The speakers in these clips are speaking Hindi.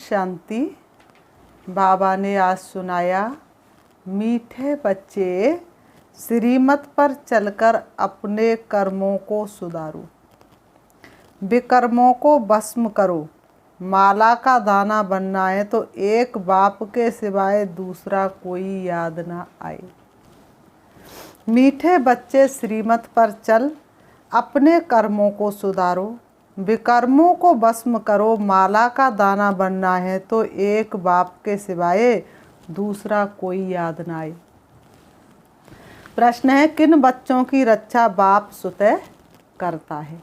शांति। बाबा ने आज सुनाया, मीठे बच्चे श्रीमत पर चलकर अपने कर्मों को सुधारो, विकर्मों को भस्म करो। माला का दाना बनना है तो एक बाप के सिवाय दूसरा कोई याद ना आए। मीठे बच्चे श्रीमत पर चल अपने कर्मों को सुधारो, विकर्मों को भस्म करो। माला का दाना बनना है तो एक बाप के सिवाय दूसरा कोई याद ना आए। प्रश्न है, किन बच्चों की रक्षा बाप स्वतः करता है?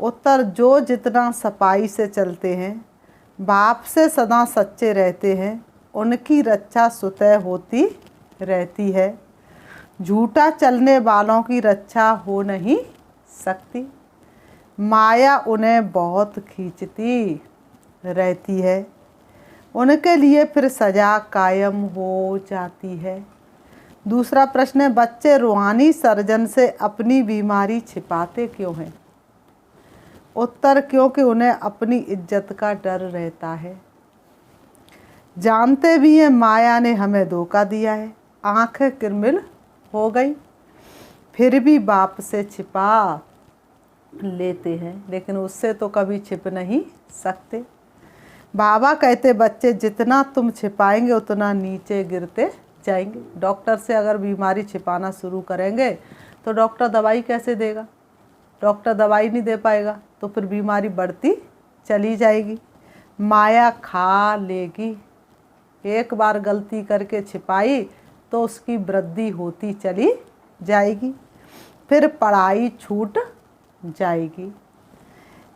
उत्तर, जो जितना सफाई से चलते हैं, बाप से सदा सच्चे रहते हैं, उनकी रक्षा स्वतः होती रहती है। झूठा चलने वालों की रक्षा हो नहीं सकती। माया उन्हें बहुत खींचती रहती है, उनके लिए फिर सजा कायम हो जाती है। दूसरा प्रश्न है, बच्चे रूहानी सर्जन से अपनी बीमारी छिपाते क्यों हैं? उत्तर, क्योंकि उन्हें अपनी इज्जत का डर रहता है। जानते भी हैं माया ने हमें धोखा दिया है, आंखें किरमिल हो गई, फिर भी बाप से छिपा लेते हैं, लेकिन उससे तो कभी छिप नहीं सकते। बाबा कहते, बच्चे जितना तुम छिपाएंगे उतना नीचे गिरते जाएंगे। डॉक्टर से अगर बीमारी छिपाना शुरू करेंगे तो डॉक्टर दवाई कैसे देगा? डॉक्टर दवाई नहीं दे पाएगा तो फिर बीमारी बढ़ती चली जाएगी, माया खा लेगी। एक बार गलती करके छिपाई तो उसकी वृद्धि होती चली जाएगी, फिर पढ़ाई छूट जाएगी।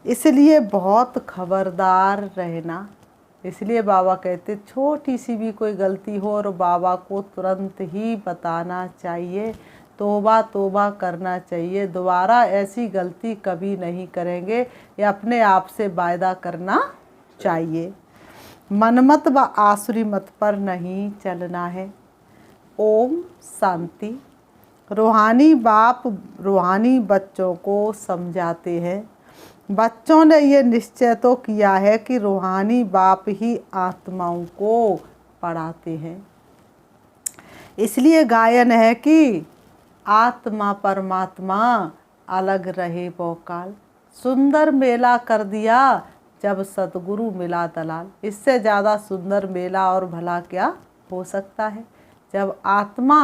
इसलिए बहुत खबरदार रहना। इसलिए बाबा कहते, छोटी सी भी कोई गलती हो और बाबा को तुरंत ही बताना चाहिए, तौबा तौबा करना चाहिए, दोबारा ऐसी गलती कभी नहीं करेंगे, या अपने आप से वायदा करना चाहिए। मनमत व आसुरी मत पर नहीं चलना है। ओम शांति। रूहानी बाप रूहानी बच्चों को समझाते हैं। बच्चों ने ये निश्चय तो किया है कि रूहानी बाप ही आत्माओं को पढ़ाते हैं। इसलिए गायन है कि आत्मा परमात्मा अलग रहे बहुकाल। सुंदर मेला कर दिया जब सतगुरु मिला दलाल। इससे ज़्यादा सुंदर मेला और भला क्या हो सकता है, जब आत्मा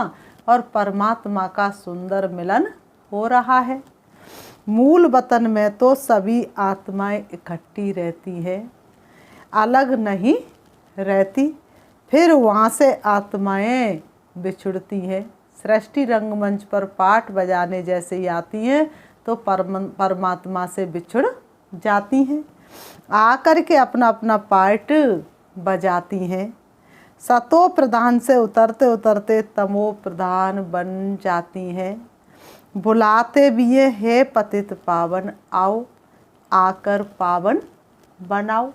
और परमात्मा का सुंदर मिलन हो रहा है। मूल वतन में तो सभी आत्माएं इकट्ठी रहती हैं, अलग नहीं रहती। फिर वहाँ से आत्माएं बिछुड़ती हैं। सृष्टि रंगमंच पर पाठ बजाने जैसे ही आती हैं तो परमात्मा से बिछुड़ जाती हैं, आकर के अपना अपना पाठ बजाती हैं। सतो प्रधान से उतरते उतरते तमो प्रधान बन जाती हैं। बुलाते भी है पतित पावन, आओ आकर पावन बनाओ।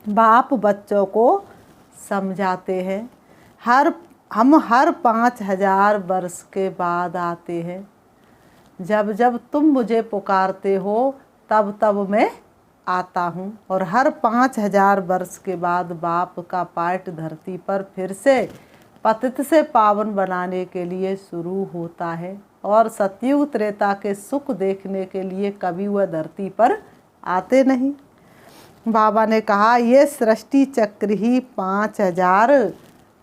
बाप बच्चों को समझाते हैं, हम हर 5000 वर्ष के बाद आते हैं। जब जब तुम मुझे पुकारते हो तब तब मैं आता हूँ, और हर 5000 वर्ष के बाद बाप का पाठ धरती पर फिर से पतित से पावन बनाने के लिए शुरू होता है। और सतयुग त्रेता के सुख देखने के लिए कभी वह धरती पर आते नहीं। बाबा ने कहा, ये सृष्टि चक्र ही 5000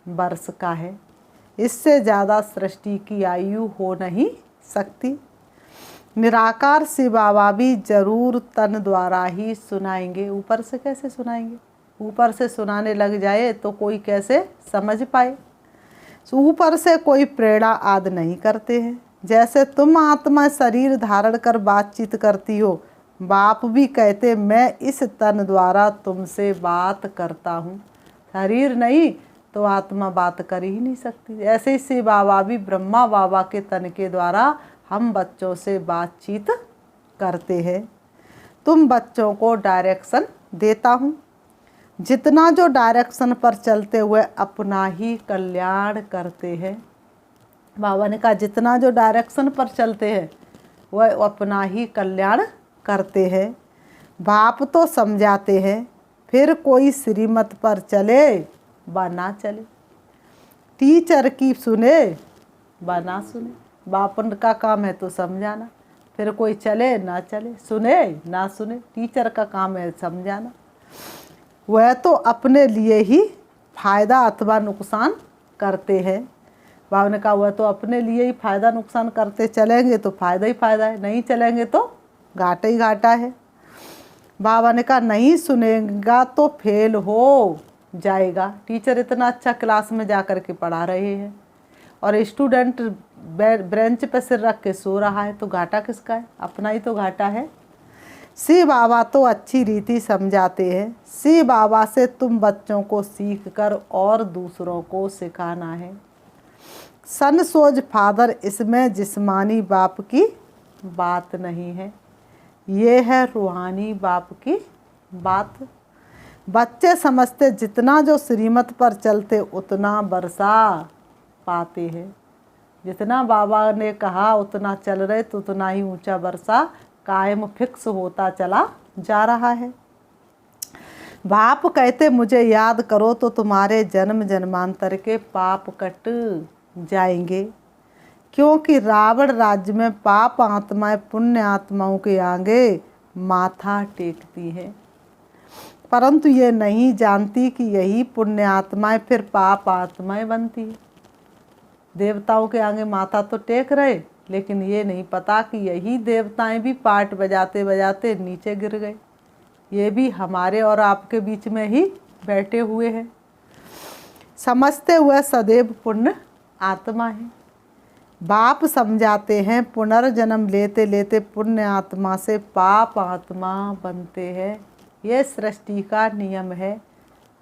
वर्ष का है, इससे ज़्यादा सृष्टि की आयु हो नहीं सकती। निराकार से बाबा भी जरूर तन द्वारा ही सुनाएंगे। ऊपर से कैसे सुनाएंगे? ऊपर से सुनाने लग जाए तो कोई कैसे समझ पाए? ऊपर से कोई प्रेरणा आदि नहीं करते हैं। जैसे तुम आत्मा शरीर धारण कर बातचीत करती हो, बाप भी कहते, मैं इस तन द्वारा तुमसे बात करता हूँ। शरीर नहीं तो आत्मा बात कर ही नहीं सकती। ऐसे ही शिव बाबा भी ब्रह्मा बाबा के तन के द्वारा हम बच्चों से बातचीत करते हैं। तुम बच्चों को डायरेक्शन देता हूँ। जितना जो डायरेक्शन पर चलते हुए अपना ही कल्याण करते हैं। बाबा ने कहा, जितना जो डायरेक्शन पर चलते हैं वह अपना ही कल्याण करते हैं। बाप तो समझाते हैं, फिर कोई श्रीमत पर चले व ना चले, टीचर की सुने व ना सुने। बापन का काम है तो समझाना, फिर कोई चले ना चले, सुने ना सुने, टीचर का काम है समझाना। वह तो अपने लिए ही फायदा अथवा नुकसान करते हैं। बाबा ने कहा वह तो अपने लिए ही फायदा नुकसान करते, चलेंगे तो फायदा ही फायदा है, नहीं चलेंगे तो घाटा ही घाटा है। बाबा ने कहा नहीं सुनेगा तो फेल हो जाएगा। टीचर इतना अच्छा क्लास में जा कर के पढ़ा रहे हैं और स्टूडेंट बेंच पे सिर रख के सो रहा है, तो घाटा किसका है? अपना ही तो घाटा है। शिव बाबा तो अच्छी रीति समझाते हैं। शिव बाबा से तुम बच्चों को सीख कर और दूसरों को सिखाना है। सन सोज फादर, इसमें जिस्मानी बाप की बात नहीं है, ये है रूहानी बाप की बात। बच्चे समझते जितना जो श्रीमत पर चलते उतना वर्षा पाते हैं। जितना बाबा ने कहा उतना चल रहे तो उतना ही ऊंचा वर्षा कायम फिक्स होता चला जा रहा है। बाप कहते मुझे याद करो तो तुम्हारे जन्म जन्मांतर के पाप कट जाएंगे, क्योंकि रावण राज्य में पाप आत्माएं पुण्य आत्माओं के आगे माथा टेकती हैं, परंतु ये नहीं जानती कि यही पुण्य आत्माएं फिर पाप आत्माएं बनती है। देवताओं के आगे माथा तो टेक रहे, लेकिन ये नहीं पता कि यही देवताएं भी पाट बजाते बजाते नीचे गिर गए। ये भी हमारे और आपके बीच में ही बैठे हुए हैं। समझते हुए सदैव पुण्य आत्मा है। बाप समझाते हैं पुनर्जन्म लेते लेते पुण्य आत्मा से पाप आत्मा बनते हैं। ये सृष्टि का नियम है।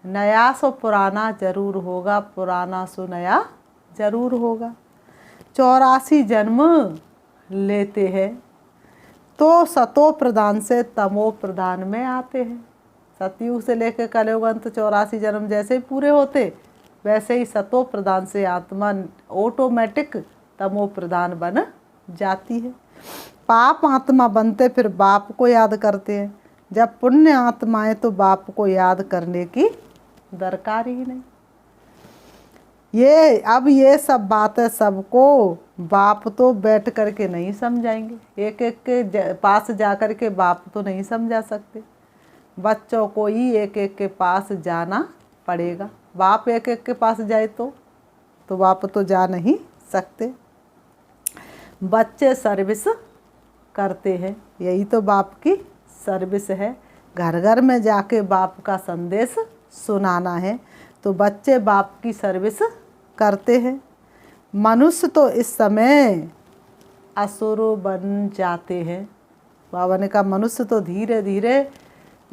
नया सो पुराना जरूर होगा, पुराना सो नया जरूर होगा। 84 जन्म लेते हैं तो सतो प्रधान से तमो प्रधान में आते हैं। सतयुग से लेकर कलयुग अंत 84 जन्म जैसे ही पूरे होते, वैसे ही सतो प्रधान से आत्मा ऑटोमेटिक तमो प्रधान बन जाती है। पाप आत्मा बनते फिर बाप को याद करते हैं, जब पुण्य आत्माएं तो बाप को याद करने की दरकार ही नहीं। ये सब बातें सबको बाप तो बैठ कर के नहीं समझाएंगे, एक एक के पास जा कर के बाप तो नहीं समझा सकते। बच्चों को ही एक एक के पास जाना पड़ेगा। बाप एक एक के पास जाए तो बाप तो जा नहीं सकते। बच्चे सर्विस करते हैं, यही तो बाप की सर्विस है। घर घर में जाके बाप का संदेश सुनाना है, तो बच्चे बाप की सर्विस करते हैं। मनुष्य तो इस समय असुर बन जाते हैं। बाबा ने कहा मनुष्य तो धीरे धीरे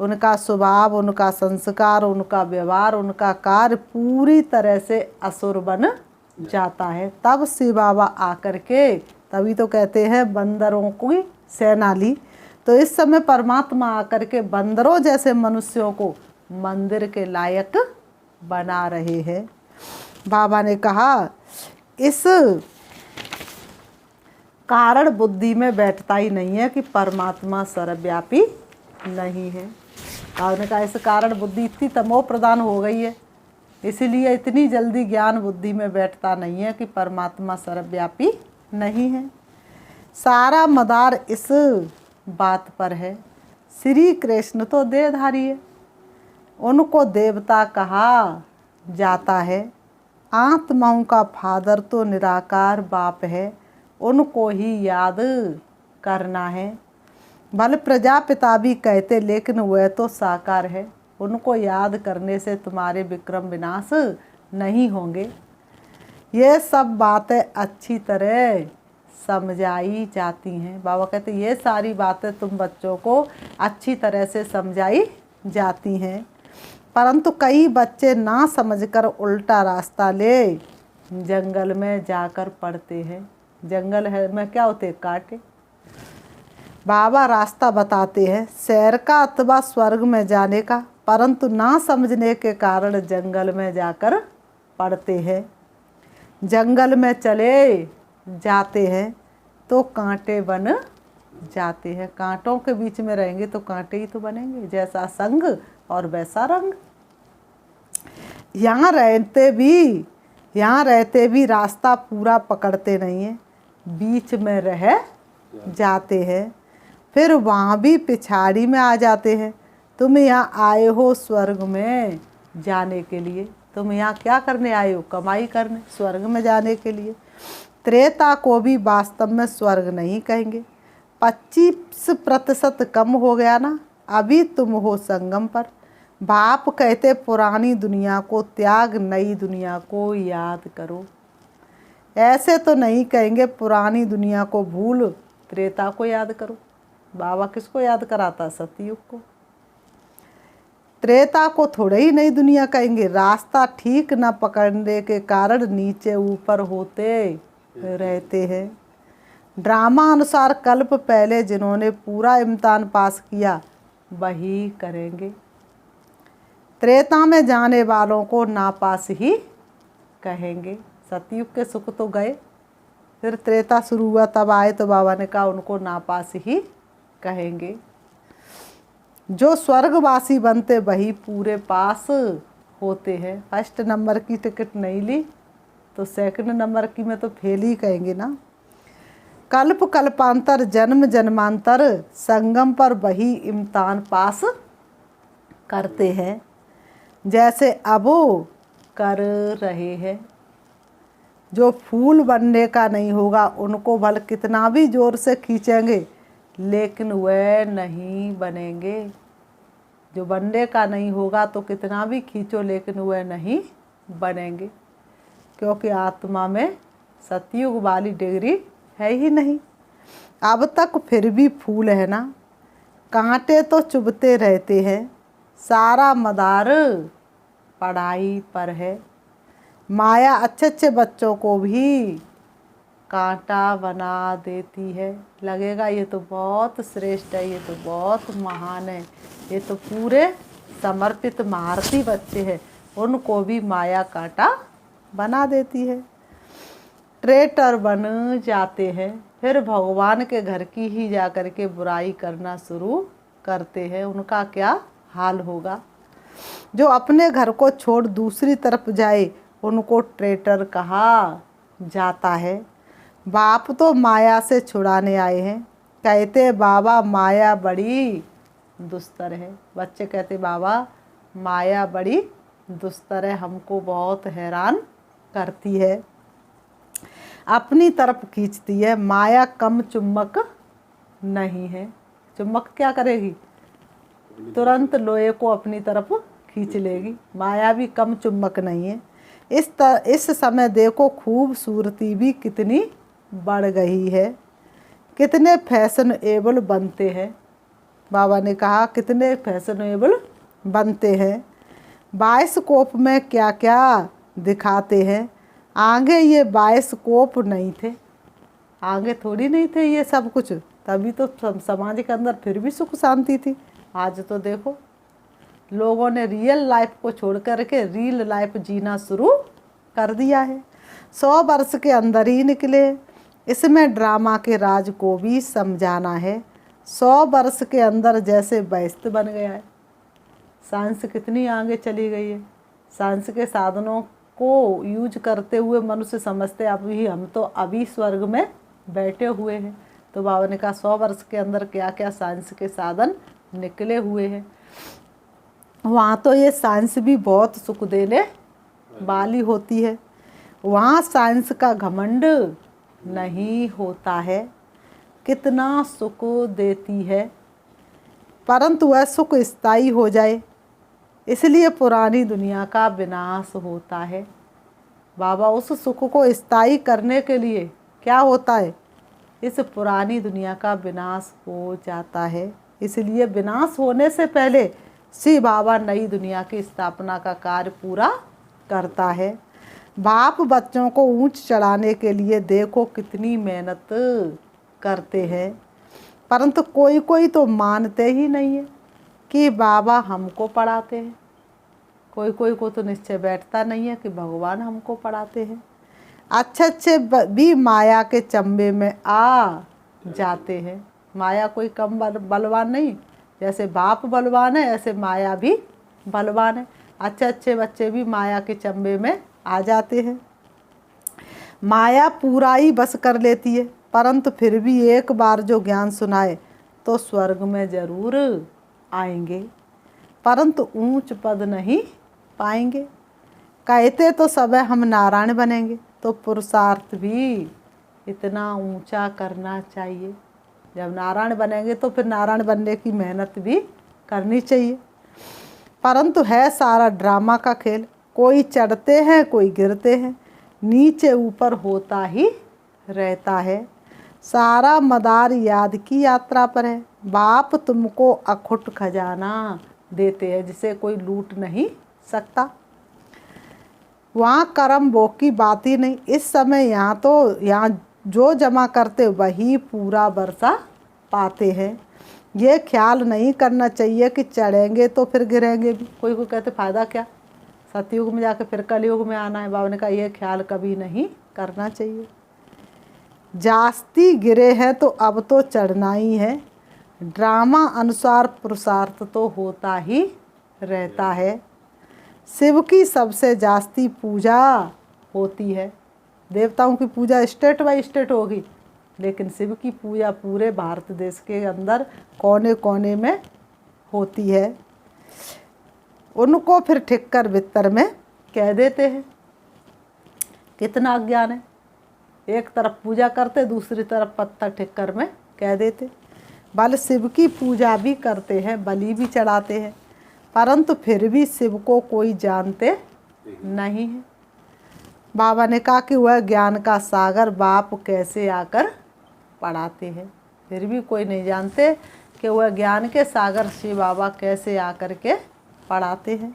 उनका स्वभाव, उनका संस्कार, उनका व्यवहार, उनका कार्य पूरी तरह से असुर बन जाता है। तब शिव बाबा आकर के, तभी तो कहते हैं बंदरों की सेना ली। तो इस समय परमात्मा आकर के बंदरों जैसे मनुष्यों को मंदिर के लायक बना रहे हैं। बाबा ने कहा इस कारण बुद्धि में बैठता ही नहीं है कि परमात्मा सर्वव्यापी नहीं है। बाबा ने कहा इस कारण बुद्धि इतनी तमो प्रधान हो गई है, इसीलिए इतनी जल्दी ज्ञान बुद्धि में बैठता नहीं है कि परमात्मा सर्वव्यापी नहीं है। सारा मदार इस बात पर है। श्री कृष्ण तो देहधारी है, उनको देवता कहा जाता है। आत्माओं का फादर तो निराकार बाप है, उनको ही याद करना है। भले प्रजापिता भी कहते, लेकिन वह तो साकार है, उनको याद करने से तुम्हारे विक्रम विनाश नहीं होंगे। ये सब बातें अच्छी तरह समझाई जाती हैं। बाबा कहते ये सारी बातें तुम बच्चों को अच्छी तरह से समझाई जाती हैं, परंतु कई बच्चे ना समझकर उल्टा रास्ता ले जंगल में जाकर पड़ते हैं। जंगल है में क्या होते, कांटे। बाबा रास्ता बताते हैं शहर का अथवा स्वर्ग में जाने का, परंतु ना समझने के कारण जंगल में जाकर पड़ते हैं। जंगल में चले जाते हैं तो कांटे बन जाते हैं। कांटों के बीच में रहेंगे तो कांटे ही तो बनेंगे। जैसा संग और वैसा रंग। यहाँ रहते भी रास्ता पूरा पकड़ते नहीं हैं, बीच में रह जाते हैं, फिर वहाँ भी पिछाड़ी में आ जाते हैं। तुम यहाँ आए हो स्वर्ग में जाने के लिए। तुम यहाँ क्या करने आए हो? कमाई करने, स्वर्ग में जाने के लिए। त्रेता को भी वास्तव में स्वर्ग नहीं कहेंगे। 25% कम हो गया ना, अभी तुम हो संगम पर। बाप कहते पुरानी दुनिया को त्याग, नई दुनिया को याद करो। ऐसे तो नहीं कहेंगे पुरानी दुनिया को भूल, त्रेता को याद करो। बाबा किसको याद कराता? सतयुग को। त्रेता को थोड़े ही नई दुनिया कहेंगे। रास्ता ठीक न पकड़ने के कारण नीचे ऊपर होते रहते हैं। ड्रामा अनुसार कल्प पहले जिन्होंने पूरा इम्तिहान पास किया वही करेंगे। त्रेता में जाने वालों को नापास ही कहेंगे। सतयुग के सुख तो गए, फिर त्रेता शुरू हुआ, तब आए तो बाबा ने कहा उनको नापास ही कहेंगे। जो स्वर्गवासी बनते वही पूरे पास होते हैं। फर्स्ट नंबर की टिकट नहीं ली तो सेकंड नंबर की में तो फेल ही कहेंगे ना। कल्प कल्पांतर जन्म जन्मांतर संगम पर वही इम्तिहान पास करते हैं, जैसे अब कर रहे हैं। जो फूल बनने का नहीं होगा उनको भल कितना भी जोर से खींचेंगे लेकिन वह नहीं बनेंगे। जो बनने का नहीं होगा तो कितना भी खींचो लेकिन वह नहीं बनेंगे, क्योंकि आत्मा में सतयुग वाली डिग्री है ही नहीं। अब तक फिर भी फूल है ना, कांटे तो चुभते रहते हैं। सारा मदार पढ़ाई पर है। माया अच्छे अच्छे बच्चों को भी कांटा बना देती है। लगेगा ये तो बहुत श्रेष्ठ है, ये तो बहुत महान है, ये तो पूरे समर्पित महारथी बच्चे हैं, उनको भी माया कांटा बना देती है। ट्रेटर बन जाते हैं, फिर भगवान के घर की ही जा कर के बुराई करना शुरू करते हैं। उनका क्या हाल होगा? जो अपने घर को छोड़ दूसरी तरफ जाए उनको ट्रेटर कहा जाता है। बाप तो माया से छुड़ाने आए हैं, कहते बाबा माया बड़ी दुस्तर है। बच्चे कहते बाबा माया बड़ी दुस्तर है, हमको बहुत हैरान करती है, अपनी तरफ खींचती है। माया कम चुम्बक नहीं है। चुम्बक क्या करेगी? तुरंत लोहे को अपनी तरफ खींच लेगी। माया भी कम चुम्बक नहीं है। इस समय देखो खूबसूरती भी कितनी बढ़ गई है, कितने फैशनेबल बनते हैं। बाबा ने कहा कितने फैशनेबल बनते हैं। बायोस्कोप में क्या क्या दिखाते हैं। आगे ये बायोस्कोप नहीं थे, आगे थोड़ी नहीं थे ये सब कुछ, तभी तो समाज के अंदर फिर भी सुख शांति थी। आज तो देखो लोगों ने रियल लाइफ को छोड़ कर के रील लाइफ जीना शुरू कर दिया है। 100 वर्ष के अंदर ही निकले। इसमें ड्रामा के राज को भी समझाना है। 100 वर्ष के अंदर जैसे व्यस्त बन गया है। साइंस कितनी आगे चली गई है। साइंस के साधनों को यूज करते हुए मनुष्य समझते अभी हम तो अभी स्वर्ग में बैठे हुए हैं। तो बाबा ने कहा 100 वर्ष के अंदर क्या क्या साइंस के साधन निकले हुए हैं। वहाँ तो ये साइंस भी बहुत सुख देने वाली होती है। वहाँ साइंस का घमंड नहीं होता है। कितना सुख देती है, परंतु वह सुख स्थायी हो जाए इसलिए पुरानी दुनिया का विनाश होता है। बाबा उस सुख को स्थायी करने के लिए क्या होता है? इस पुरानी दुनिया का विनाश हो जाता है। इसलिए विनाश होने से पहले श्री बाबा नई दुनिया की स्थापना का कार्य पूरा करता है। बाप बच्चों को ऊंच चढ़ाने के लिए देखो कितनी मेहनत करते हैं, परंतु कोई कोई तो मानते ही नहीं है कि बाबा हमको पढ़ाते हैं। कोई कोई को तो निश्चय बैठता नहीं है कि भगवान हमको पढ़ाते हैं। अच्छे अच्छे भी माया के चंबे में आ जाते हैं। माया कोई कम बलवान नहीं, जैसे बाप बलवान है ऐसे माया भी बलवान है। अच्छे अच्छे बच्चे भी माया के चंबे में आ जाते हैं। माया पूरा ही बस कर लेती है, परंतु फिर भी एक बार जो ज्ञान सुनाए तो स्वर्ग में जरूर आएंगे, परंतु ऊंच पद नहीं पाएंगे। कहते तो सब हम नारायण बनेंगे, तो पुरुषार्थ भी इतना ऊंचा करना चाहिए। जब नारायण बनेंगे तो फिर नारायण बनने की मेहनत भी करनी चाहिए। परंतु है सारा ड्रामा का खेल, कोई चढ़ते हैं कोई गिरते हैं, नीचे ऊपर होता ही रहता है। सारा मदार याद की यात्रा पर है, बाप तुमको अखुट खजाना देते हैं जिसे कोई लूट नहीं सकता। वहाँ कर्म भोग की बात ही नहीं। इस समय यहाँ जो जमा करते वही पूरा वर्षा पाते हैं। ये ख्याल नहीं करना चाहिए कि चढ़ेंगे तो फिर गिरेंगे भी। कोई कहते फ़ायदा क्या, सतयुग में जाके फिर कलयुग में आना है। बाबा ने कहा यह ख्याल कभी नहीं करना चाहिए। जास्ती गिरे हैं तो अब तो चढ़ना ही है, ड्रामा अनुसार पुरुषार्थ तो होता ही रहता है। शिव की सबसे जास्ती पूजा होती है। देवताओं की पूजा स्टेट बाय स्टेट होगी, लेकिन शिव की पूजा पूरे भारत देश के अंदर कोने कोने में होती है। उनको फिर ठिक्कर बित्तर में कह देते हैं। कितना अज्ञान है, एक तरफ पूजा करते दूसरी तरफ पत्थर ठिक्कर में कह देते। बल शिव की पूजा भी करते हैं, बलि भी चढ़ाते हैं, परंतु फिर भी शिव को कोई जानते नहीं है। बाबा ने कहा कि वह ज्ञान का सागर बाप कैसे आकर पढ़ाते हैं, फिर भी कोई नहीं जानते कि वह ज्ञान के सागर शिव बाबा कैसे आकर के पढ़ाते हैं।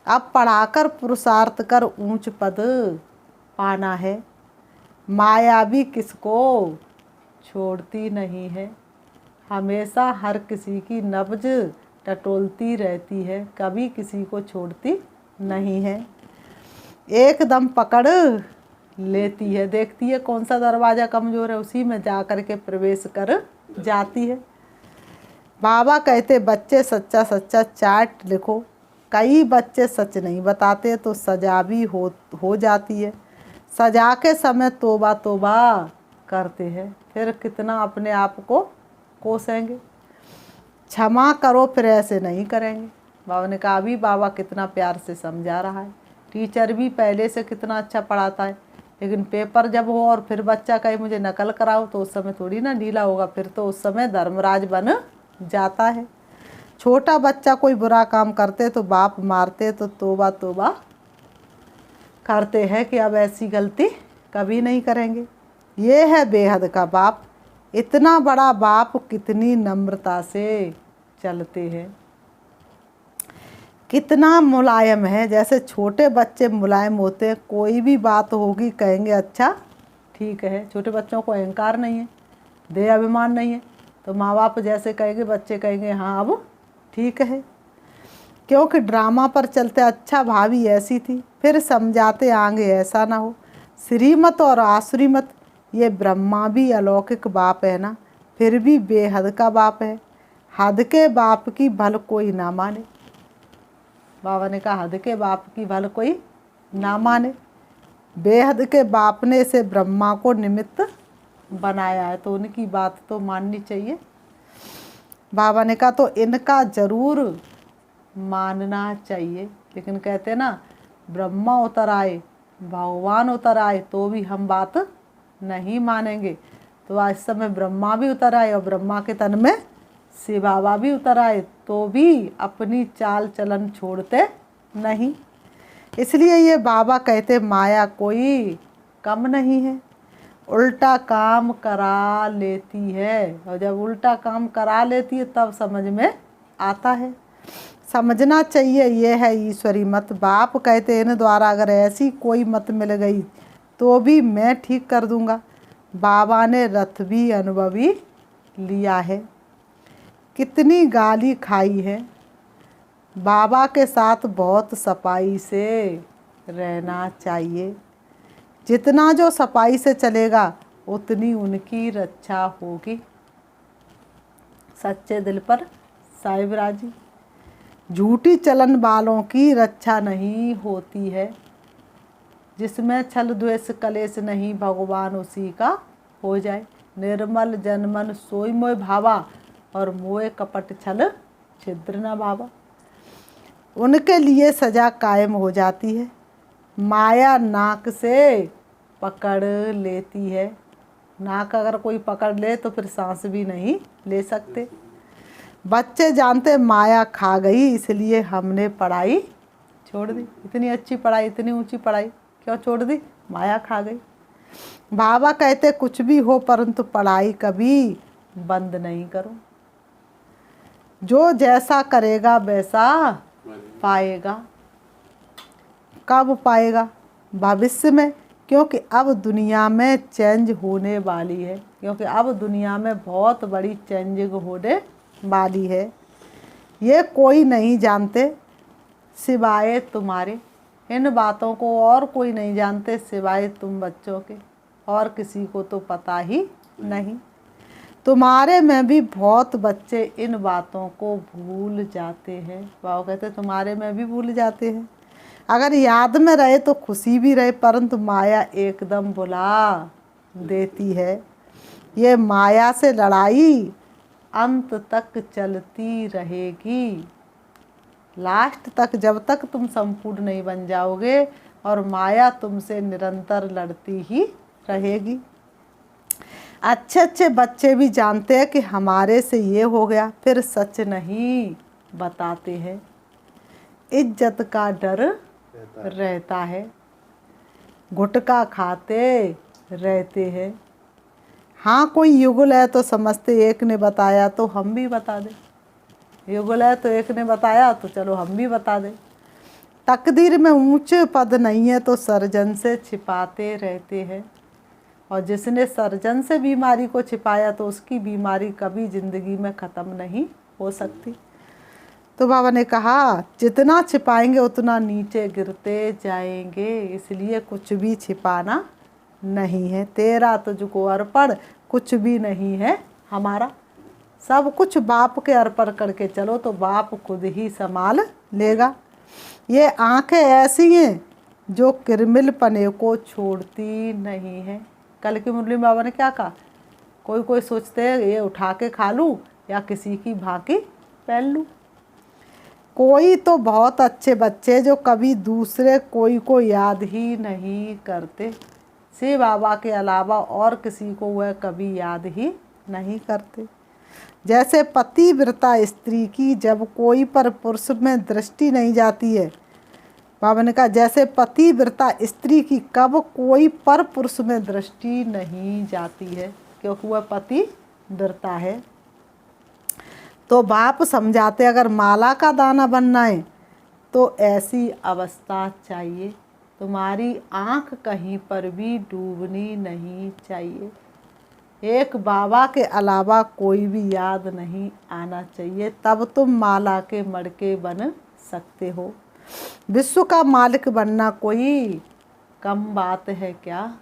अब पढ़ाकर पुरुषार्थ कर ऊंच पद पाना है। माया भी किसको छोड़ती नहीं है, हमेशा हर किसी की नब्ज टटोलती रहती है, कभी किसी को छोड़ती नहीं है। एकदम पकड़ लेती है, देखती है कौन सा दरवाज़ा कमज़ोर है, उसी में जा कर के प्रवेश कर जाती है। बाबा कहते बच्चे सच्चा सच्चा चार्ट लिखो। कई बच्चे सच नहीं बताते तो सजा भी हो जाती है। सजा के समय तोबा तोबा करते हैं, फिर कितना अपने आप को कोसेंगे। क्षमा करो फिर ऐसे नहीं करेंगे। बाबा ने कहा अभी बाबा कितना प्यार से समझा रहा है। टीचर भी पहले से कितना अच्छा पढ़ाता है, लेकिन पेपर जब हो और फिर बच्चा कहे मुझे नकल कराओ तो उस समय थोड़ी ना ढीला होगा, फिर तो उस समय धर्मराज बन जाता है। छोटा बच्चा कोई बुरा काम करते तो बाप मारते तो तोबा तोबा करते हैं कि अब ऐसी गलती कभी नहीं करेंगे। ये है बेहद का बाप। इतना बड़ा बाप कितनी नम्रता से चलते हैं, कितना मुलायम है। जैसे छोटे बच्चे मुलायम होते हैं, कोई भी बात होगी कहेंगे अच्छा ठीक है। छोटे बच्चों को अहंकार नहीं है, देह अभिमान नहीं है, तो माँ बाप जैसे कहेंगे बच्चे कहेंगे हाँ अब ठीक है। क्योंकि ड्रामा पर चलते अच्छा भाभी ऐसी थी, फिर समझाते आगे ऐसा ना हो। श्रीमत और आश्रीमत ये ब्रह्मा भी अलौकिक बाप है ना, फिर भी बेहद का बाप है। हद के बाप की भल कोई ना माने। बाबा ने कहा हद के बाप की भल कोई ना माने। बेहद के बाप ने इसे ब्रह्मा को निमित्त बनाया है, तो उनकी बात तो माननी चाहिए। बाबा ने कहा तो इनका जरूर मानना चाहिए, लेकिन कहते ना ब्रह्मा उतर आए भगवान उतर आए तो भी हम बात नहीं मानेंगे। तो आज समय ब्रह्मा भी उतर आए और ब्रह्मा के तन में शिव बाबा भी उतर आए तो भी अपनी चाल चलन छोड़ते नहीं। इसलिए ये बाबा कहते माया कोई कम नहीं है, उल्टा काम करा लेती है। और जब उल्टा काम करा लेती है तब समझ में आता है। समझना चाहिए ये है ईश्वरी मत। बाप कहते हैं इन द्वारा अगर ऐसी कोई मत मिल गई तो भी मैं ठीक कर दूंगा। बाबा ने रथ भी अनुभवी लिया है, कितनी गाली खाई है। बाबा के साथ बहुत सफाई से रहना चाहिए। जितना जो सफाई से चलेगा उतनी उनकी रक्षा होगी। सच्चे दिल पर साहिब राजी। झूठी चलन वालों की रक्षा नहीं होती है। जिसमें छल द्वेष कलेश नहीं, भगवान उसी का हो जाए। निर्मल जन मन सोई मोय भावा, और मोय कपट छल छिद्र न भावा। उनके लिए सजा कायम हो जाती है। माया नाक से पकड़ लेती है। नाक अगर कोई पकड़ ले तो फिर सांस भी नहीं ले सकते। बच्चे जानते माया खा गई, इसलिए हमने पढ़ाई छोड़ दी। इतनी अच्छी पढ़ाई, इतनी ऊंची पढ़ाई क्यों छोड़ दी? माया खा गई। बाबा कहते कुछ भी हो परंतु पढ़ाई कभी बंद नहीं करो। जो जैसा करेगा वैसा पाएगा। कब पाएगा? भविष्य में, क्योंकि अब दुनिया में चेंज होने वाली है। क्योंकि अब दुनिया में बहुत बड़ी चेंजिंग होने वाली है। ये कोई नहीं जानते सिवाय तुम्हारे। इन बातों को और कोई नहीं जानते सिवाय तुम बच्चों के, और किसी को तो पता ही नहीं। तुम्हारे में भी बहुत बच्चे इन बातों को भूल जाते हैं। बाबा कहते तुम्हारे में भी भूल जाते हैं। अगर याद में रहे तो खुशी भी रहे, परंतु माया एकदम बुला देती है। ये माया से लड़ाई अंत तक चलती रहेगी। लास्ट तक, जब तक तुम संपूर्ण नहीं बन जाओगे, और माया तुमसे निरंतर लड़ती ही रहेगी। अच्छे अच्छे बच्चे भी जानते हैं कि हमारे से ये हो गया, फिर सच नहीं बताते हैं। इज्जत का डर रहता है, गुटखा खाते रहते हैं। हाँ, कोई युगल है तो समझते एक ने बताया तो हम भी बता दें। युगल है तो एक ने बताया तो चलो हम भी बता दें। तकदीर में ऊंचे पद नहीं है तो सर्जन से छिपाते रहते हैं। और जिसने सर्जन से बीमारी को छिपाया तो उसकी बीमारी कभी ज़िंदगी में ख़त्म नहीं हो सकती। तो बाबा ने कहा जितना छिपाएंगे उतना नीचे गिरते जाएंगे, इसलिए कुछ भी छिपाना नहीं है। तेरा तुझको अर्पण, कुछ भी नहीं है हमारा। सब कुछ बाप के अर्पण करके चलो तो बाप खुद ही संभाल लेगा। ये आंखें ऐसी हैं जो किरमिल पने को छोड़ती नहीं हैं। कल की मुरली में बाबा ने क्या कहा? कोई कोई सोचते हैं ये उठा के खा लूँ या किसी की भांति पहन लूँ। कोई तो बहुत अच्छे बच्चे जो कभी दूसरे कोई को याद ही नहीं करते। शिव बाबा के अलावा और किसी को वह कभी याद ही नहीं करते। जैसे पतिव्रता स्त्री की जब कोई पर पुरुष में दृष्टि नहीं जाती है, बाबा ने कहा जैसे पतिव्रता स्त्री की कब कोई पर पुरुष में दृष्टि नहीं जाती है, क्योंकि वह पतिव्रता है। तो बाप समझाते अगर माला का दाना बनना है तो ऐसी अवस्था चाहिए। तुम्हारी आँख कहीं पर भी डूबनी नहीं चाहिए। एक बाबा के अलावा कोई भी याद नहीं आना चाहिए, तब तुम माला के मड़के बन सकते हो। विश्व का मालिक बनना कोई कम बात है क्या?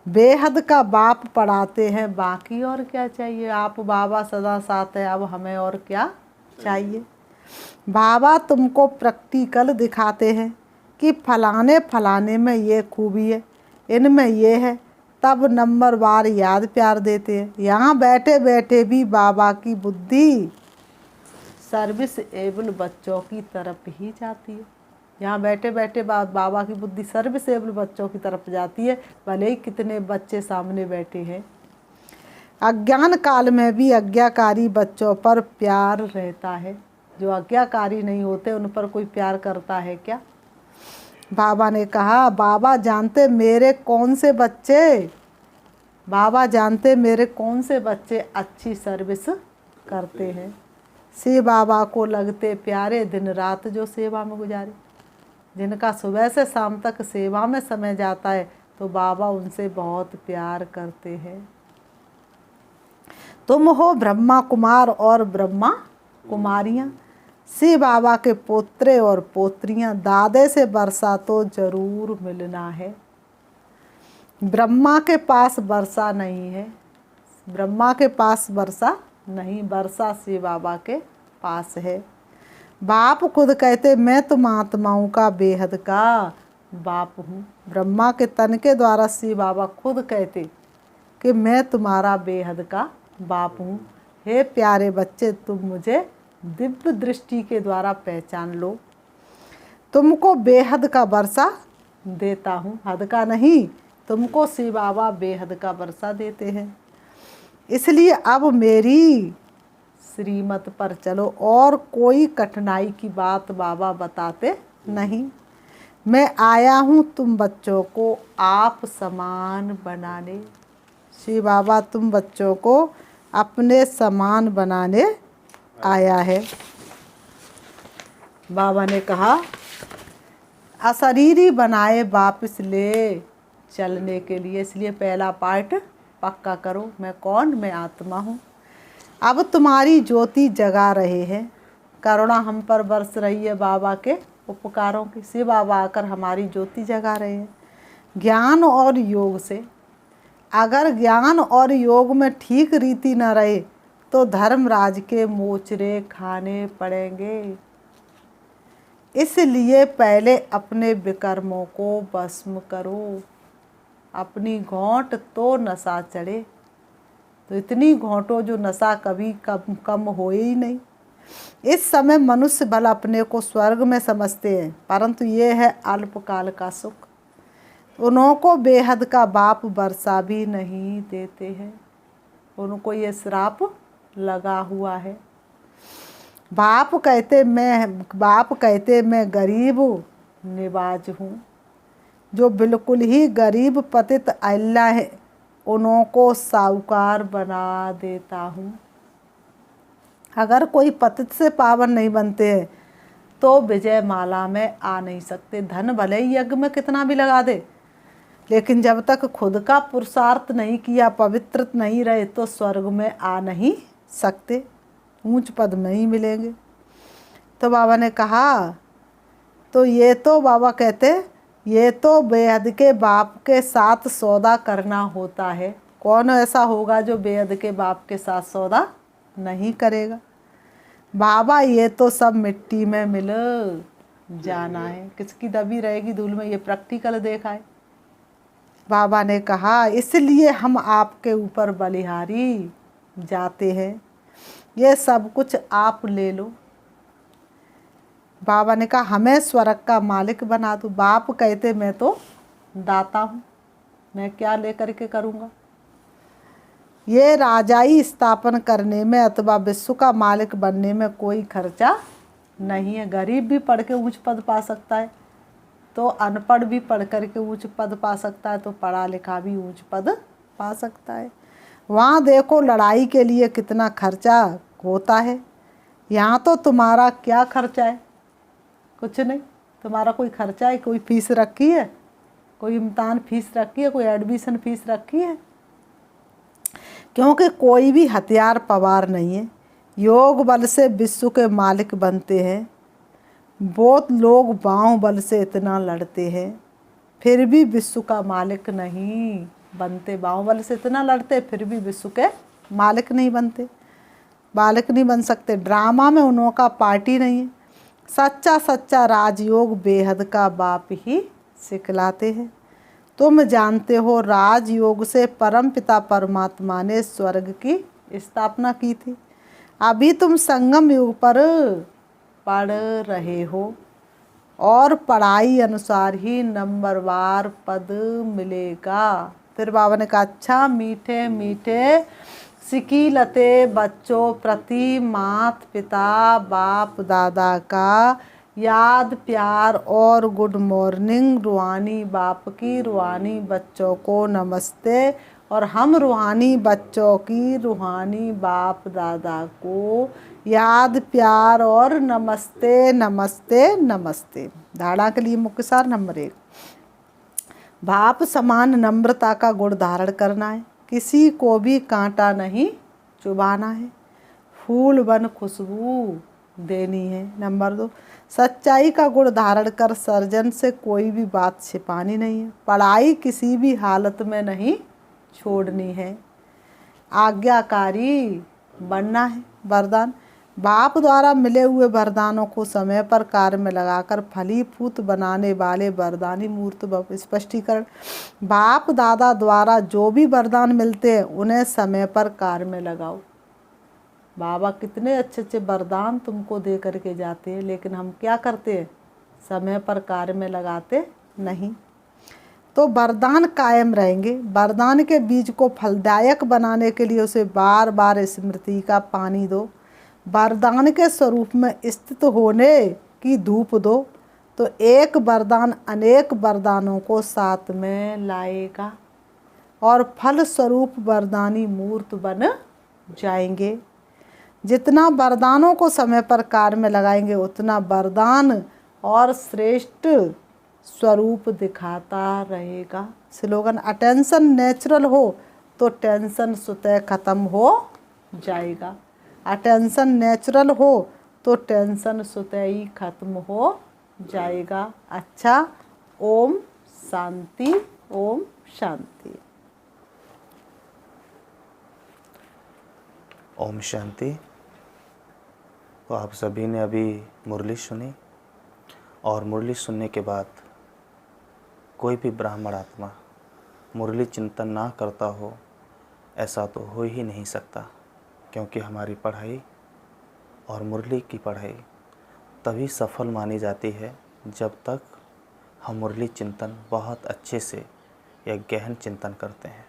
बेहद का बाप पढ़ाते हैं, बाकी और क्या चाहिए। आप बाबा सदा साथ है, अब हमें और क्या चाहिए। बाबा तुमको प्रैक्टिकल दिखाते हैं कि फलाने फलाने में ये खूबी है, इनमें ये है, तब नंबर बार याद प्यार देते हैं। यहाँ बैठे बैठे भी बाबा की बुद्धि सर्विस एबल बच्चों की तरफ ही जाती है। यहाँ बैठे बैठे बाबा की बुद्धि सर्विस एबल बच्चों की तरफ जाती है, भले ही कितने बच्चे सामने बैठे हैं। अज्ञान काल में भी आज्ञाकारी बच्चों पर प्यार रहता है। जो आज्ञाकारी नहीं होते उन पर कोई प्यार करता है क्या? बाबा ने कहा बाबा जानते मेरे कौन से बच्चे, बाबा जानते मेरे कौन से बच्चे अच्छी सर्विस करते हैं। शिव बाबा को लगते प्यारे दिन रात जो सेवा में गुजारे, जिनका सुबह से शाम तक सेवा में समय जाता है, तो बाबा उनसे बहुत प्यार करते हैं। तुम हो ब्रह्मा कुमार और ब्रह्मा कुमारियाँ, शिव बाबा के पोत्रे और पोत्रियाँ, दादे से वर्षा तो जरूर मिलना है। ब्रह्मा के पास वर्षा नहीं है, ब्रह्मा के पास वर्षा नहीं, वर्षा शिव बाबा के पास है। बाप खुद कहते मैं तुम आत्माओं का बेहद का बाप हूँ। ब्रह्मा के तन के द्वारा शिव बाबा खुद कहते कि मैं तुम्हारा बेहद का बाप हूँ। हे प्यारे बच्चे, तुम मुझे दिव्य दृष्टि के द्वारा पहचान लो। तुमको बेहद का वर्षा देता हूँ, हद का नहीं। तुमको शिव बाबा बेहद का वर्षा देते हैं। इसलिए अब मेरी श्रीमत पर चलो और कोई कठिनाई की बात बाबा बताते नहीं। मैं आया हूँ तुम बच्चों को आप समान बनाने। शिव बाबा तुम बच्चों को अपने समान बनाने आया है। बाबा ने कहा अशरीरी बनाए वापस ले चलने के लिए। इसलिए पहला पार्ट पक्का करो। मैं कौन? मैं आत्मा हूँ। अब तुम्हारी ज्योति जगा रहे हैं। करुणा हम पर बरस रही है बाबा के उपकारों की। शिव बाबा आकर हमारी ज्योति जगा रहे हैं ज्ञान और योग से। अगर ज्ञान और योग में ठीक रीति न रहे तो धर्मराज के मोचरे खाने पड़ेंगे। इसलिए पहले अपने विकर्मों को भस्म करो। अपनी घोंट तो नशा चढ़े, तो इतनी घोंटो जो नशा कभी कम हो ही नहीं। इस समय मनुष्य भला अपने को स्वर्ग में समझते हैं, परंतु ये है अल्पकाल का सुख। उनको बेहद का बाप वर्षा भी नहीं देते हैं। उनको ये श्राप लगा हुआ है। बाप कहते मैं गरीब निवाज हूँ। जो बिल्कुल ही गरीब पतित अल्लाह है उनको साहूकार बना देता हूँ। अगर कोई पतित से पावन नहीं बनते हैं तो विजय माला में आ नहीं सकते। धन भले ही यज्ञ में कितना भी लगा दे, लेकिन जब तक खुद का पुरुषार्थ नहीं किया, पवित्र नहीं रहे, तो स्वर्ग में आ नहीं सकते, ऊंच पद नहीं मिलेंगे। तो बाबा ने कहा तो ये तो बाबा कहते ये तो बेहद के बाप के साथ सौदा करना होता है। कौन ऐसा होगा जो बेहद के बाप के साथ सौदा नहीं करेगा? बाबा ये तो सब मिट्टी में मिल जाना है, किसकी दबी रहेगी धूल में, ये प्रैक्टिकल देखा है। बाबा ने कहा इसलिए हम आपके ऊपर बलिहारी जाते हैं, ये सब कुछ आप ले लो। बाबा ने कहा हमें स्वर्ग का मालिक बना दो। बाप कहते मैं तो दाता हूँ, मैं क्या लेकर के करूँगा। ये राजाई स्थापन करने में अथवा विश्व का मालिक बनने में कोई खर्चा नहीं है। गरीब भी पढ़ के ऊंच पद पा सकता है, तो अनपढ़ भी पढ़ कर के ऊंच पद पा सकता है, तो पढ़ा लिखा भी ऊंच पद पा सकता है। वहाँ देखो लड़ाई के लिए कितना खर्चा होता है। यहाँ तो तुम्हारा क्या खर्चा है? कुछ नहीं। तुम्हारा कोई खर्चा है? कोई फीस रखी है? कोई इम्तहान फीस रखी है? कोई एडमिशन फीस रखी है? क्योंकि कोई भी हथियार पवार नहीं है। योग बल से विश्व के मालिक बनते हैं। बहुत लोग बाँव बल से इतना लड़ते हैं, फिर भी विश्व का मालिक नहीं बनते। बाँव बल से इतना लड़ते, फिर भी विश्व के मालिक नहीं बनते, मालिक नहीं बन सकते। ड्रामा में उनका पार्टी नहीं है। सच्चा राजयोग बेहद का बाप ही सिखलाते हैं। तुम जानते हो राजयोग से परम पिता परमात्मा ने स्वर्ग की स्थापना की थी। अभी तुम संगम युग पर पढ़ रहे हो और पढ़ाई अनुसार ही नंबरवार पद मिलेगा। फिर बाबा ने कहा अच्छा मीठे मीठे सिकीलते बच्चों प्रति माता पिता बाप दादा का याद प्यार और गुड मॉर्निंग। रूहानी बाप की रूहानी बच्चों को नमस्ते, और हम रूहानी बच्चों की रूहानी बाप दादा को याद प्यार और नमस्ते नमस्ते नमस्ते। धारणा के लिए मुख्य सार नंबर 1, बाप समान नम्रता का गुण धारण करना है। किसी को भी कांटा नहीं चुभाना है। फूल बन खुशबू देनी है। नंबर 2, सच्चाई का गुण धारण कर सर्जन से कोई भी बात छिपानी नहीं है। पढ़ाई किसी भी हालत में नहीं छोड़नी है। आज्ञाकारी बनना है। वरदान, बाप द्वारा मिले हुए वरदानों को समय पर कार्य में लगाकर फलीभूत बनाने वाले वरदानी मूर्त स्पष्टीकरण। बाप दादा द्वारा जो भी वरदान मिलते हैं उन्हें समय पर कार्य में लगाओ। बाबा कितने अच्छे अच्छे वरदान तुमको दे करके जाते हैं, लेकिन हम क्या करते हैं? समय पर कार्य में लगाते नहीं। तो वरदान कायम रहेंगे। वरदान के बीज को फलदायक बनाने के लिए उसे बार बार स्मृति का पानी दो। वरदान के स्वरूप में स्थित होने की धूप दो, तो एक वरदान अनेक वरदानों को साथ में लाएगा और फल स्वरूप वरदानी मूर्त बन जाएंगे। जितना वरदानों को समय पर कार्य में लगाएंगे उतना वरदान और श्रेष्ठ स्वरूप दिखाता रहेगा। स्लोगन, अटेंशन नेचुरल हो तो टेंशन स्वतः खत्म हो जाएगा। अटेंशन नेचुरल हो तो टेंशन स्वतः ही खत्म हो जाएगा। अच्छा, ओम शांति, ओम शांति। ओम शांति। तो आप सभी ने अभी मुरली सुनी, और मुरली सुनने के बाद कोई भी ब्राह्मण आत्मा मुरली चिंतन ना करता हो, ऐसा तो हो ही नहीं सकता। क्योंकि हमारी पढ़ाई और मुरली की पढ़ाई तभी सफल मानी जाती है जब तक हम मुरली चिंतन बहुत अच्छे से या गहन चिंतन करते हैं।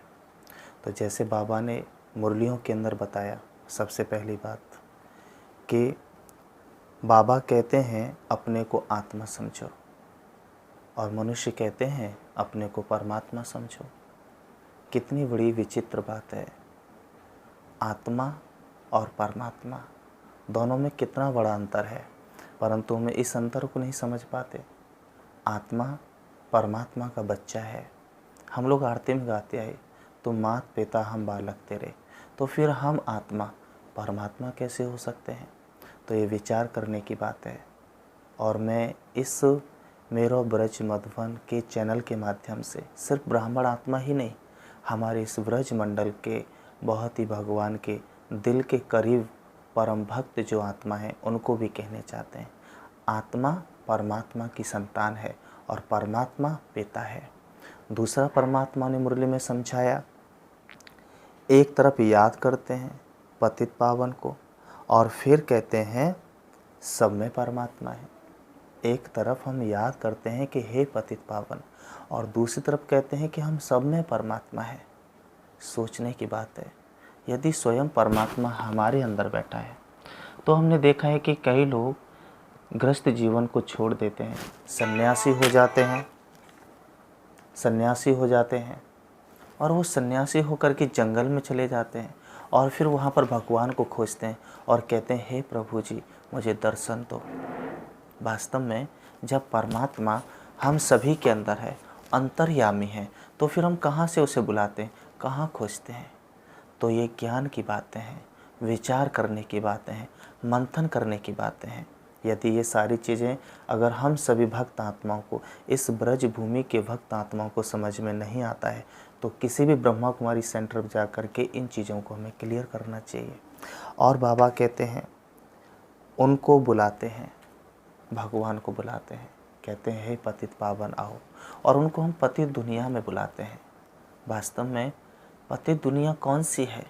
तो जैसे बाबा ने मुरलियों के अंदर बताया, सबसे पहली बात कि बाबा कहते हैं अपने को आत्मा समझो, और मनुष्य कहते हैं अपने को परमात्मा समझो। कितनी बड़ी विचित्र बात है। आत्मा और परमात्मा दोनों में कितना बड़ा अंतर है, परंतु हम इस अंतर को नहीं समझ पाते। आत्मा परमात्मा का बच्चा है। हम लोग आरती में गाते आए, तुम मात पिता हम बालक तेरे, तो फिर हम आत्मा परमात्मा कैसे हो सकते हैं? तो ये विचार करने की बात है। और मैं इस मेरो ब्रज मधुबन के चैनल के माध्यम से सिर्फ ब्राह्मण आत्मा ही नहीं, हमारे इस ब्रज मंडल के बहुत ही भगवान के दिल के करीब परम भक्त जो आत्मा है उनको भी कहने चाहते हैं, आत्मा परमात्मा की संतान है और परमात्मा पिता है। दूसरा परमात्मा ने मुरली में समझाया, एक तरफ याद करते हैं पतित पावन को और फिर कहते हैं सब में परमात्मा है। एक तरफ हम याद करते हैं कि हे पतित पावन, और दूसरी तरफ कहते हैं कि हम सब में परमात्मा है। सोचने की बात है, यदि स्वयं परमात्मा हमारे अंदर बैठा है तो हमने देखा है कि कई लोग गृहस्थ जीवन को छोड़ देते हैं, सन्यासी हो जाते हैं और वो सन्यासी होकर के जंगल में चले जाते हैं और फिर वहाँ पर भगवान को खोजते हैं और कहते हैं हे प्रभु जी मुझे दर्शन दो। वास्तव में जब परमात्मा हम सभी के अंदर है, अंतर्यामी है, तो फिर हम कहाँ से उसे बुलाते हैं, कहाँ खोजते हैं? तो ये ज्ञान की बातें हैं, विचार करने की बातें हैं, मंथन करने की बातें हैं। यदि ये सारी चीज़ें अगर हम सभी भक्त आत्माओं को, इस ब्रज भूमि के भक्त आत्माओं को समझ में नहीं आता है, तो किसी भी ब्रह्मा कुमारी सेंटर पर जा कर के इन चीज़ों को हमें क्लियर करना चाहिए। और बाबा कहते हैं उनको बुलाते हैं, भगवान को बुलाते हैं, कहते हैं हे पतित पावन आओ, और उनको हम पतित दुनिया में बुलाते हैं। वास्तव में पतित दुनिया कौन सी है?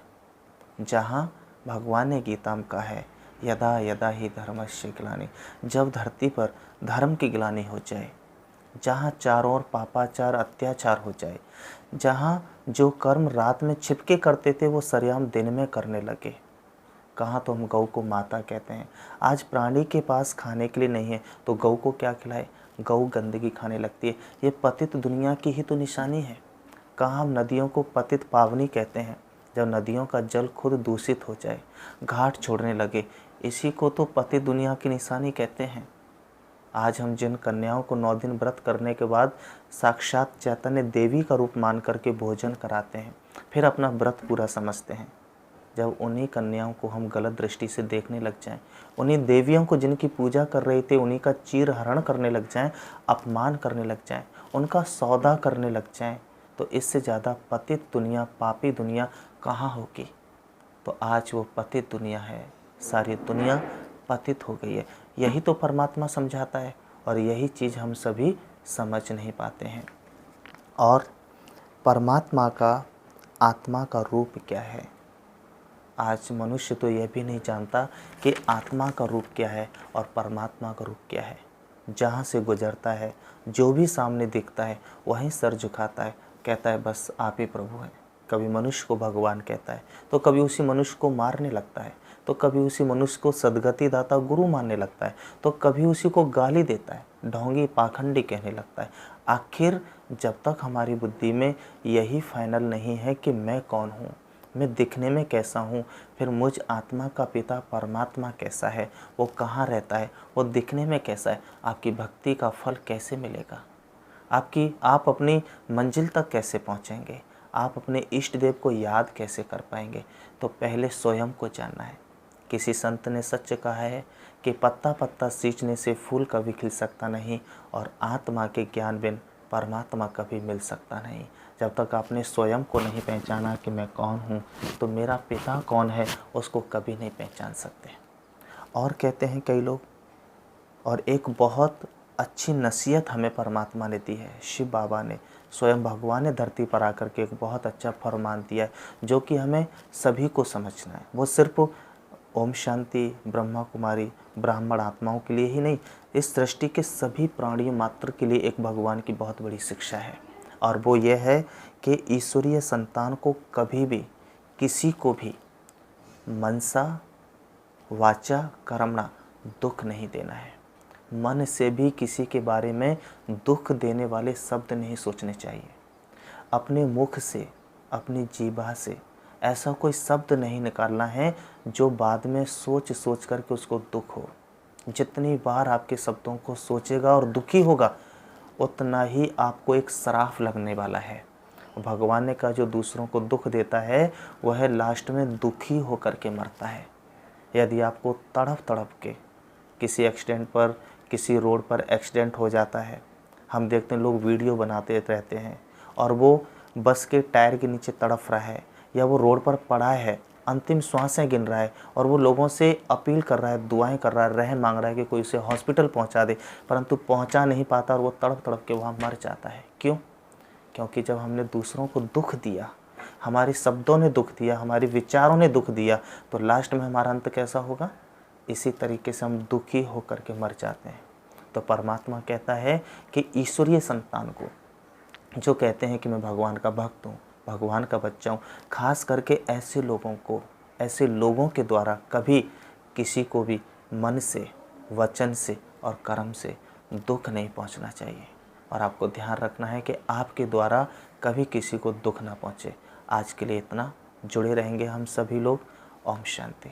जहाँ भगवान ने गीता में कहा है यदा यदा ही धर्मस्य ग्लानि, जब धरती पर धर्म की ग्लानि हो जाए, जहाँ चारों ओर पापाचार अत्याचार हो जाए, जहाँ जो कर्म रात में छिपके करते थे वो सरेआम दिन में करने लगे। कहाँ तो हम गौ को माता कहते हैं। आज प्राणी के पास खाने के लिए नहीं है तो गौ को क्या खिलाए? गौ गंदगी खाने लगती है। ये पतित दुनिया की ही तो निशानी है। कहाँ हम नदियों को पतित पावनी कहते हैं, जब नदियों का जल खुद दूषित हो जाए, घाट छोड़ने लगे, इसी को तो पतित दुनिया की निशानी कहते हैं। आज हम जिन कन्याओं को 9 दिन व्रत करने के बाद साक्षात चैतन्य देवी का रूप मान करके भोजन कराते हैं, फिर अपना व्रत पूरा समझते हैं, जब उन्हीं कन्याओं को हम गलत दृष्टि से देखने लग जाएं, उन्हीं देवियों को जिनकी पूजा कर रहे थे उन्हीं का चीर हरण करने लग जाएं, अपमान करने लग जाएं, उनका सौदा करने लग जाएं, तो इससे ज़्यादा पतित दुनिया, पापी दुनिया कहाँ होगी? तो आज वो पतित दुनिया है, सारी दुनिया पतित हो गई है। यही तो परमात्मा समझाता है और यही चीज़ हम सभी समझ नहीं पाते हैं। और परमात्मा का आत्मा का रूप क्या है? आज मनुष्य तो यह भी नहीं जानता कि आत्मा का रूप क्या है और परमात्मा का रूप क्या है। जहाँ से गुजरता है, जो भी सामने दिखता है, वहीं सर झुकाता है, कहता है बस आप ही प्रभु हैं। कभी मनुष्य को भगवान कहता है, तो कभी उसी मनुष्य को मारने लगता है, तो कभी उसी मनुष्य को सद्गति दाता गुरु मानने लगता है, तो कभी उसी को गाली देता है, ढोंगी पाखंडी कहने लगता है। आखिर जब तक हमारी बुद्धि में यही फाइनल नहीं है कि मैं कौन हूँ, मैं दिखने में कैसा हूँ, फिर मुझ आत्मा का पिता परमात्मा कैसा है, वो कहाँ रहता है, वो दिखने में कैसा है, आपकी भक्ति का फल कैसे मिलेगा, आप अपनी मंजिल तक कैसे पहुँचेंगे, आप अपने इष्ट देव को याद कैसे कर पाएंगे? तो पहले स्वयं को जानना है। किसी संत ने सच कहा है कि पत्ता पत्ता सींचने से फूल कभी खिल सकता नहीं और आत्मा के ज्ञान बिन परमात्मा कभी मिल सकता नहीं। जब तक आपने स्वयं को नहीं पहचाना कि मैं कौन हूँ, तो मेरा पिता कौन है उसको कभी नहीं पहचान सकते। और कहते हैं कई लोग, और एक बहुत अच्छी नसीहत हमें परमात्मा ने दी है, शिव बाबा ने, स्वयं भगवान ने धरती पर आकर के एक बहुत अच्छा फरमान दिया है, जो कि हमें सभी को समझना है। वो सिर्फ ओम शांति, ब्रह्मा कुमारी, ब्राह्मण आत्माओं के लिए ही नहीं, इस सृष्टि के सभी प्राणियों मात्र के लिए एक भगवान की बहुत बड़ी शिक्षा है। और वो ये है कि ईश्वरीय संतान को कभी भी किसी को भी मनसा वाचा कर्मणा दुख नहीं देना है। मन से भी किसी के बारे में दुख देने वाले शब्द नहीं सोचने चाहिए। अपने मुख से, अपनी जीभा से ऐसा कोई शब्द नहीं निकालना है जो बाद में सोच सोच करके उसको दुख हो। जितनी बार आपके शब्दों को सोचेगा और दुखी होगा, उतना ही आपको एक श्राप लगने वाला है। भगवान ने कहा जो दूसरों को दुख देता है वह लास्ट में दुखी होकर के मरता है। यदि आपको तड़प तड़प के किसी एक्सीडेंट पर, किसी रोड पर एक्सीडेंट हो जाता है, हम देखते हैं लोग वीडियो बनाते रहते हैं और वो बस के टायर के नीचे तड़प रहा है या वो रोड पर पड़ा है, अंतिम श्वासें गिन रहा है और वो लोगों से अपील कर रहा है, दुआएं कर रहा है, रहम मांग रहा है कि कोई उसे हॉस्पिटल पहुंचा दे, परंतु पहुंचा नहीं पाता और वो तड़प तड़प के वहाँ मर जाता है। क्यों? क्योंकि जब हमने दूसरों को दुख दिया, हमारे शब्दों ने दुख दिया, हमारे विचारों ने दुख दिया, तो लास्ट में हमारा अंत कैसा होगा? इसी तरीके से हम दुखी होकर के मर जाते हैं। तो परमात्मा कहता है कि ईश्वरीय संतान को, जो कहते हैं कि मैं भगवान का भक्त हूँ, भगवान का बच्चा हूँ, खास करके ऐसे लोगों के द्वारा कभी किसी को भी मन से, वचन से और कर्म से दुख नहीं पहुँचना चाहिए। और आपको ध्यान रखना है कि आपके द्वारा कभी किसी को दुख ना पहुँचे। आज के लिए इतना। जुड़े रहेंगे हम सभी लोग। ओम शांति।